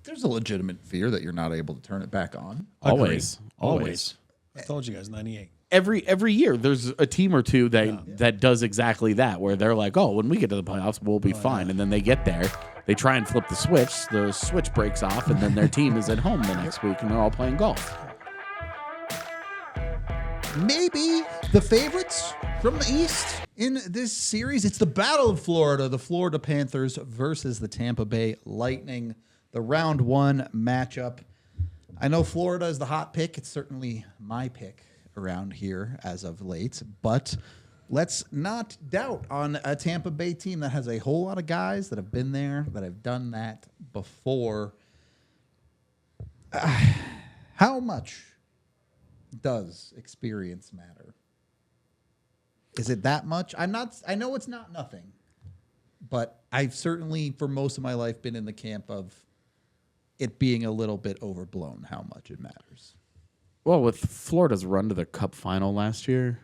There's a legitimate fear that you're not able to turn it back on. Always. I told you guys, 98. Every year, there's a team or two that does exactly that, where they're like, oh, when we get to the playoffs, we'll be fine. And then they get there, they try and flip the switch breaks off, and then their team is at home the next week, and they're all playing golf. Maybe the favorites from the East in this series. It's the Battle of Florida, the Florida Panthers versus the Tampa Bay Lightning, the round 1 matchup. I know Florida is the hot pick. It's certainly my pick around here as of late, but let's not doubt on a Tampa Bay team that has a whole lot of guys that have been there, that have done that before. How much does experience matter? Is it that much? I know it's not nothing, but I've certainly, for most of my life, been in the camp of it being a little bit overblown how much it matters. Well, with Florida's run to the Cup final last year,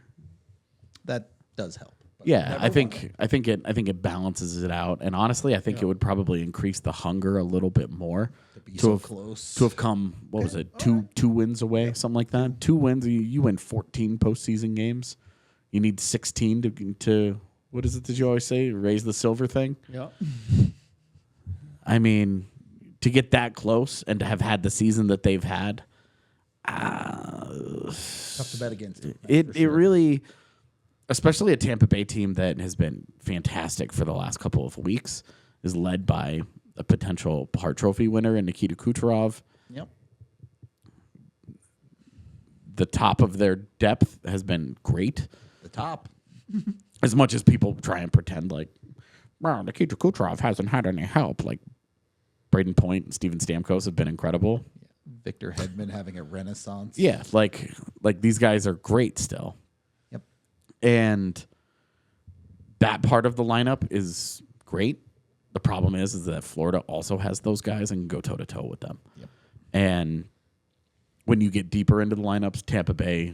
that does help. Yeah, I think it balances it out, and honestly, I think it would probably increase the hunger a little bit more to have come. What was it? Two wins away, something like that. 2 wins. You win 14 postseason games. You need 16 to what is it that you always say? Raise the silver thing. Yeah. I mean, to get that close and to have had the season that they've had, tough to bet against. It really. Especially a Tampa Bay team that has been fantastic for the last couple of weeks, is led by a potential Hart Trophy winner in Nikita Kucherov. Yep. The top of their depth has been great. The top. As much as people try and pretend like, well, Nikita Kucherov hasn't had any help. Like, Braden Point and Steven Stamkos have been incredible. Yeah. Victor Hedman having a renaissance. Yeah, like these guys are great still. And that part of the lineup is great. The problem is that Florida also has those guys and can go toe-to-toe with them. Yep. And when you get deeper into the lineups, Tampa Bay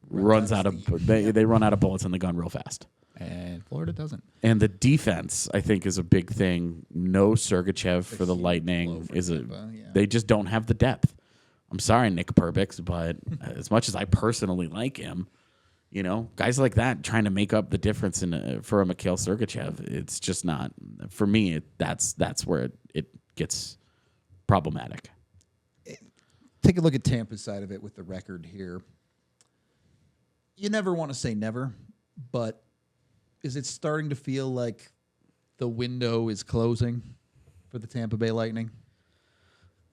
runs out of they run out of bullets in the gun real fast. And Florida doesn't. And the defense, I think, is a big thing. No Sergachev for the Lightning. They just don't have the depth. I'm sorry, Nick Perbix, but as much as I personally like him, you know, guys like that trying to make up the difference for a Mikhail Sergachev, it's just not for me. That's where it gets problematic. Take a look at Tampa's side of it with the record here. You never want to say never, but is it starting to feel like the window is closing for the Tampa Bay Lightning?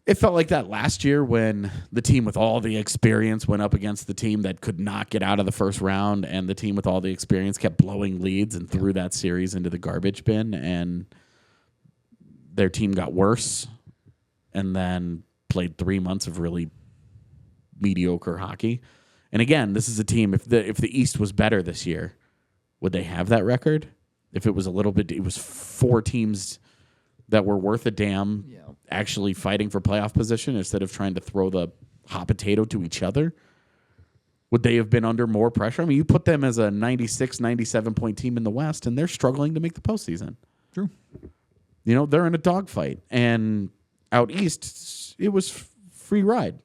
It felt like that last year when the team with all the experience went up against the team that could not get out of the first round, and the team with all the experience kept blowing leads and threw that series into the garbage bin, and their team got worse and then played 3 months of really mediocre hockey. And again, this is a team, if the East was better this year, would they have that record? If it was a little bit, it was 4 teams that were worth a damn actually fighting for playoff position instead of trying to throw the hot potato to each other. Would they have been under more pressure? I mean, you put them as a 96, 97-point team in the West, and they're struggling to make the postseason. True. You know, they're in a dogfight. And out East, it was free ride.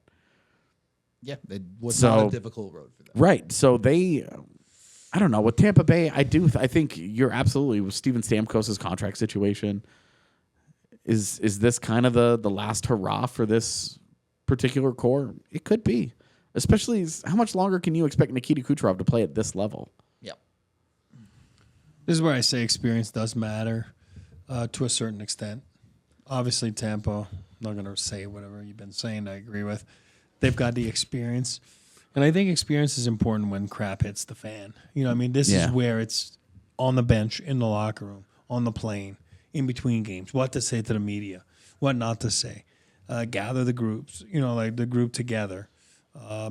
Yeah, it was not a difficult road for them. Right. So I don't know. With Tampa Bay, I think you're absolutely with Steven Stamkos' contract situation. Is this kind of the last hurrah for this particular core? It could be. Especially how much longer can you expect Nikita Kucherov to play at this level? Yep. This is where I say experience does matter to a certain extent. Obviously, Tampa, I'm not going to say whatever you've been saying, I agree with. They've got the experience. And I think experience is important when crap hits the fan. You know what I mean? This is where it's on the bench, in the locker room, on the plane, in between games, what to say to the media, what not to say. Gather the groups, like the group together.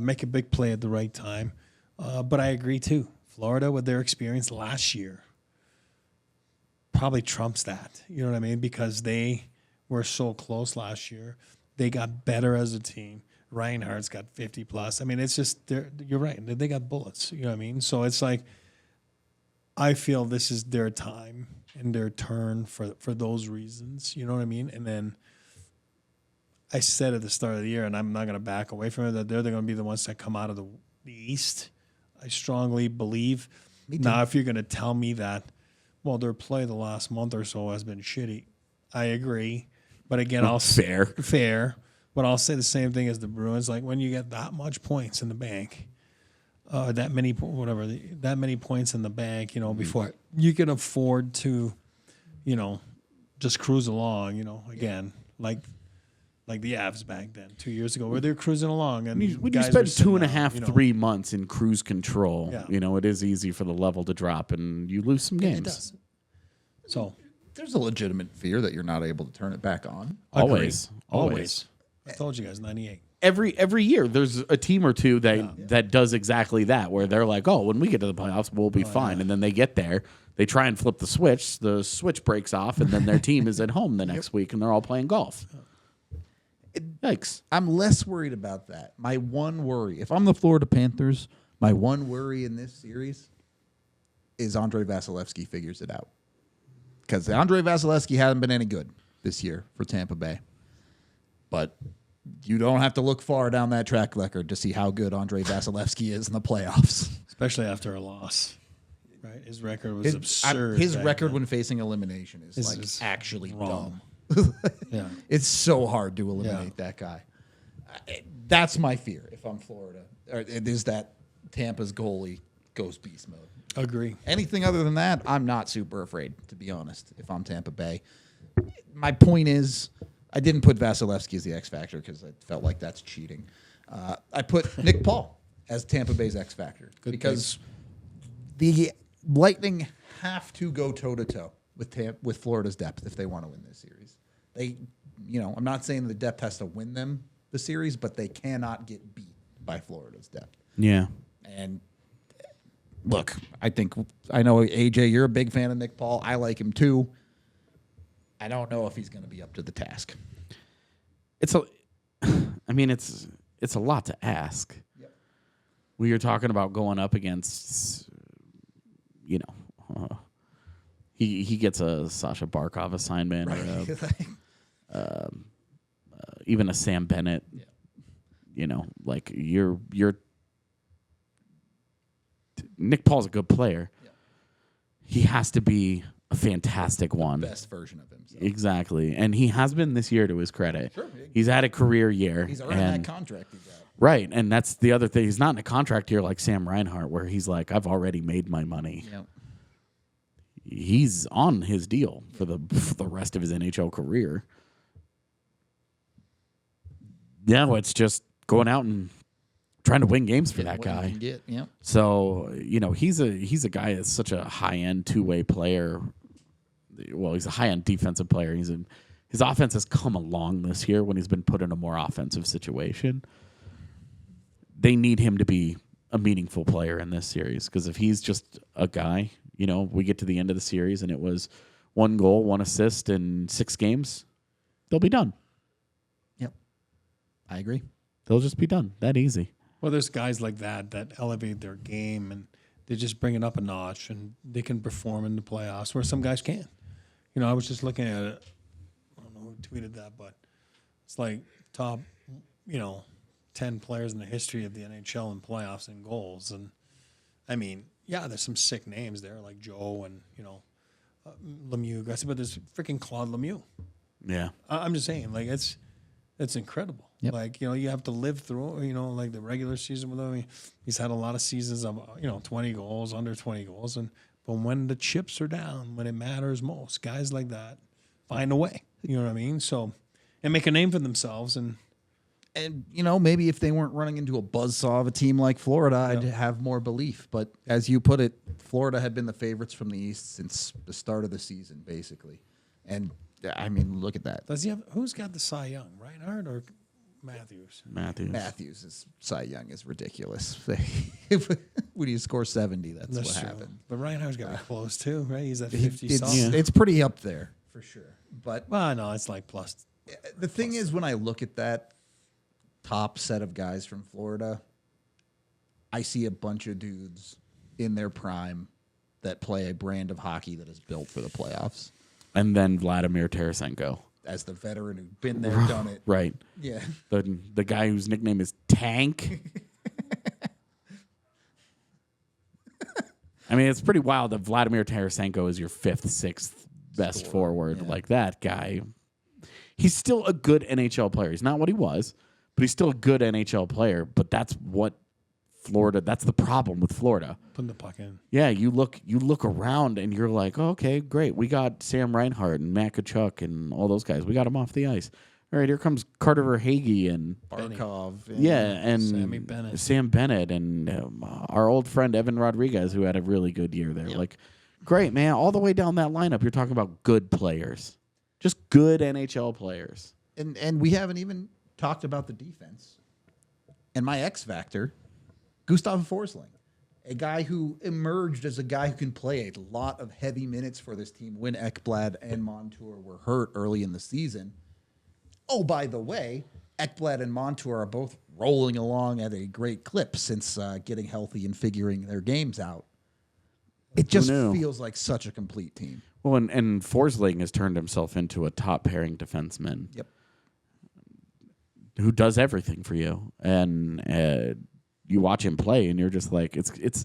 Make a big play at the right time. But I agree, too. Florida, with their experience last year, probably trumps that. You know what I mean? Because they were so close last year. They got better as a team. Reinhardt's got 50+. I mean, it's just, you're right. They got bullets. You know what I mean? So it's like, I feel this is their time and their turn for those reasons. You know what I mean? And then I said at the start of the year, and I'm not going to back away from it, that they're going to be the ones that come out of the East. I strongly believe. Now, if you're going to tell me that, well, their play the last month or so has been shitty, I agree. But again, fair. But I'll say the same thing as the Bruins. Like when you get that much points in the bank, that many points in the bank, before you can afford to, just cruise along. Again, like the Avs back then 2 years ago, where they're cruising along. And when you spend 2.5, 3 months in cruise control, it is easy for the level to drop and you lose some games. It does. So there's a legitimate fear that you're not able to turn it back on. Always. I told you guys, 98. Every year, there's a team or two that does exactly that, where they're like, oh, when we get to the playoffs, we'll be fine. And then they get there, they try and flip the switch breaks off, and then their team is at home the next week, and they're all playing golf. Yikes. I'm less worried about that. My one worry, if I'm the Florida Panthers, my one worry in this series is Andre Vasilevskiy figures it out. Because Andre Vasilevskiy hasn't been any good this year for Tampa Bay. But you don't have to look far down that track record to see how good Andre Vasilevskiy is in the playoffs. Especially after a loss. Right? His record was absurd. His record when facing elimination is actually wrong. dumb. Yeah. It's so hard to eliminate that guy. That's my fear if I'm Florida. Is that Tampa's goalie goes beast mode. Agree. Anything other than that, I'm not super afraid, to be honest, if I'm Tampa Bay. My point is, I didn't put Vasilevskiy as the X factor because I felt like that's cheating. I put Nick Paul as Tampa Bay's X factor because the Lightning have to go toe-to-toe with Florida's depth if they want to win this series. I'm not saying the depth has to win them the series, but they cannot get beat by Florida's depth. Yeah. And look, I know, AJ, you're a big fan of Nick Paul. I like him too. I don't know if he's going to be up to the task. It's a lot to ask. Yep. We were talking about going up against, he gets a Sasha Barkov assignment, Right. or even a Sam Bennett. Yeah. You're Nick Paul's a good player. Yeah. He has to be a fantastic one. Best version of himself. Exactly. And he has been this year, to his credit. Sure. He's had a career year. He's earned that contract he got. Right. And that's the other thing. He's not in a contract year like Sam Reinhart, where he's like, I've already made my money. Yep. He's on his deal for the rest of his NHL career. Now it's just going out and trying to win games for that guy. Yep. So, he's a guy that's such a high-end two-way player. Well, he's a high-end defensive player. His offense has come along this year when he's been put in a more offensive situation. They need him to be a meaningful player in this series, because if he's just a guy, we get to the end of the series and it was 1 goal, 1 assist in 6 games, they'll be done. Yep. I agree. They'll just be done. That easy. Well, there's guys like that elevate their game and they just bring it up a notch and they can perform in the playoffs where some guys can't. I was just looking at it. I don't know who tweeted that, but it's like top, 10 players in the history of the NHL in playoffs and goals. And there's some sick names there like Joe and, Lemieux, but there's freaking Claude Lemieux. Yeah. I'm just saying, like, it's incredible. Yep. Like, you have to live through, like the regular season with him. He's had a lot of seasons of, 20 goals, under 20 goals. But when the chips are down, when it matters most, guys like that find a way. You know what I mean? So, and make a name for themselves. And maybe if they weren't running into a buzzsaw of a team like Florida, I'd have more belief. But as you put it, Florida had been the favorites from the East since the start of the season, basically. And, look at that. Who's got the Cy Young, Reinhart or Matthews? Matthews' Cy Young is ridiculous. When you score 70, that's what true. happened. But Reinhart's got to be close too, right? He's at 50-something. It's pretty up there for sure. But no, it's like plus. The thing is, when I look at that top set of guys from Florida, I see a bunch of dudes in their prime that play a brand of hockey that is built for the playoffs. And then Vladimir Tarasenko. as the veteran who'd been there, done it. Right. Yeah. The guy whose nickname is Tank. I mean, it's pretty wild that Vladimir Tarasenko is your 5th, 6th best forward. Yeah. Like that guy. He's still a good NHL player. He's not what he was, but he's still a good NHL player. But that's what Florida. That's the problem with Florida. Putting the puck in. Yeah, you look around and you're like, oh, okay, great. We got Sam Reinhart and Matt Tkachuk and all those guys. We got them off the ice. All right, here comes Carter Verhaeghe and Barkov. and Sammy Bennett. Sam Bennett and our old friend Evan Rodriguez, who had a really good year there. Yep. Like, great, man. All the way down that lineup, you're talking about good players. Just good NHL players. And we haven't even talked about the defense. And my X factor, Gustav Forsling, a guy who emerged as a guy who can play a lot of heavy minutes for this team when Ekblad and Montour were hurt early in the season. Oh, by the way, Ekblad and Montour are both rolling along at a great clip since getting healthy and figuring their games out. It just feels like such a complete team. Well, and Forsling has turned himself into a top pairing defenseman. Yep. Who does everything for you. And you watch him play, and you're just like, it's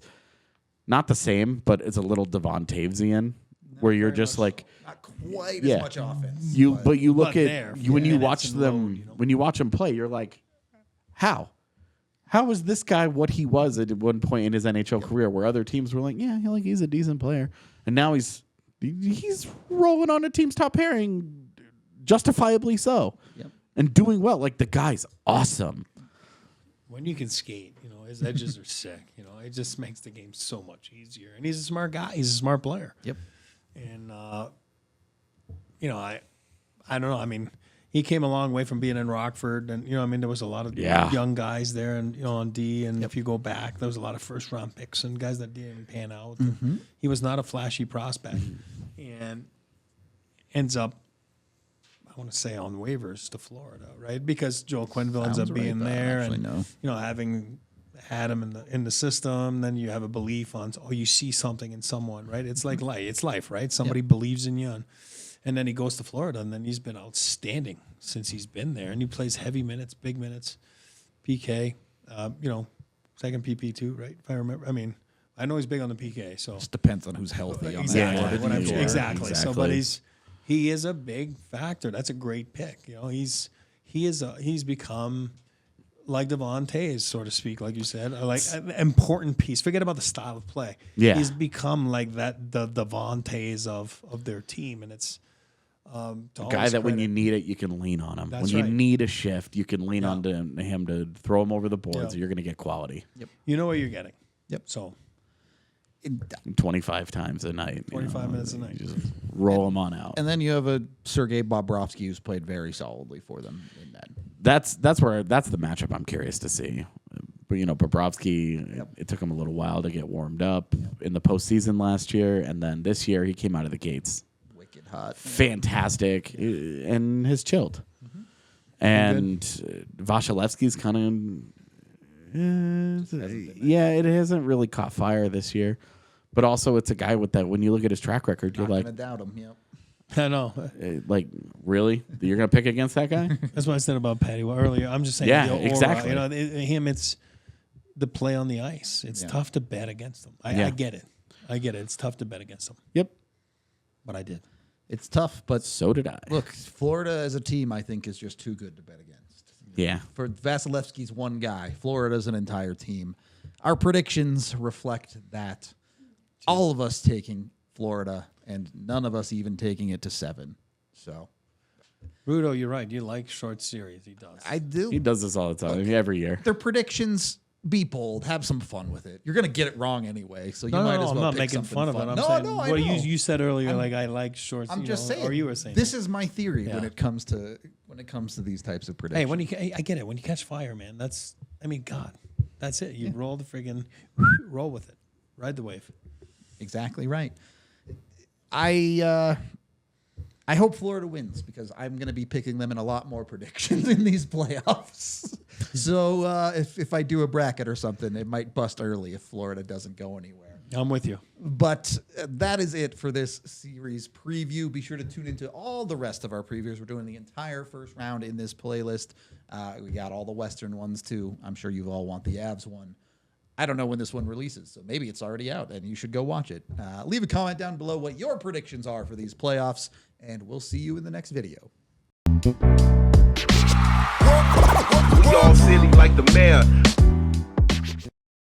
not the same, but it's a little Devon Tavesian, where you're just like, not quite as much offense. But you look But at there, when you minutes watch in them load, you know? when you watch him play, you're like, how is this guy what he was at one point in his NHL career, where other teams were like, yeah, he's a decent player, and now he's rolling on a team's top pairing, justifiably so, and doing well. Like, the guy's awesome. When you can skate, his edges are sick. It just makes the game so much easier. And he's a smart guy. He's a smart player. Yep. And I don't know. I mean, he came a long way from being in Rockford, and there was a lot of young guys there, and on D. And if you go back, there was a lot of first round picks and guys that didn't pan out. Mm-hmm. He was not a flashy prospect, and ends up, I want to say, on waivers to Florida, right? Because Joel Quenneville ends up being there, and having had him in the system, then you have a belief on, you see something in someone, right? It's like life. It's life, right? Somebody believes in you, and then he goes to Florida, and then he's been outstanding since he's been there, and he plays heavy minutes, big minutes, PK, second PP too, right? If I remember, I mean, I know he's big on the PK, so Just depends on who's healthy. exactly. Exactly. So, but he is a big factor. That's a great pick. He's become like Devon Taves, so to speak, like you said, like an important piece. Forget about the style of play. Yeah. He's become like the Devon Taves of their team, and it's A guy that when you need it, you can lean on him. That's when you right. need a shift, you can lean on to him to throw him over the boards. Yeah. You're going to get quality. You know what you're getting. Yep. So 25 times a night. 25 minutes a night. You just roll him on out. And then you have a Sergei Bobrovsky who's played very solidly for them in that. That's the matchup I'm curious to see. But Bobrovsky, it took him a little while to get warmed up in the postseason last year, and then this year he came out of the gates Wicked hot. fantastic and has chilled. And Vasilevsky's kind of it hasn't really caught fire this year. But also it's a guy with that, when you look at his track record, you're Not like, gonna doubt him. Yep. I know. like, really? You're going to pick against that guy? That's what I said about Patty earlier. I'm just saying. Yeah, the aura, exactly. Him, it's the play on the ice. It's tough to bet against him. I get it. It's tough to bet against him. Yep. But I did. It's tough, but So did I. look, Florida as a team, I think, is just too good to bet against. Yeah. For Vasilevsky's one guy, Florida's an entire team. Our predictions reflect that. All of us taking Florida, and none of us even taking it to 7. So Rudo, you're right. You like short series. He does. I do. He does this all the time, every year. Their predictions. Be bold. Have some fun with it. You're gonna get it wrong anyway, so you No, might as well. I'm not pick making something fun of it. fun. I'm no, saying no, I what know. you said earlier. Like I like short. I'm just saying. Or you were saying this is my theory when Yeah. it comes to these types of predictions. Hey, I get it. When you catch fire, man, God, that's it. You roll the friggin' roll with it. Ride the wave. Exactly right. I hope Florida wins because I'm going to be picking them in a lot more predictions in these playoffs. So if I do a bracket or something, it might bust early if Florida doesn't go anywhere. I'm with you. But that is it for this series preview. Be sure to tune into all the rest of our previews. We're doing the entire first round in this playlist. We got all the Western ones, too. I'm sure you all want the Avs one. I don't know when this one releases, so maybe it's already out, and you should go watch it. Leave a comment down below what your predictions are for these playoffs, and we'll see you in the next video. We all silly like the mayor.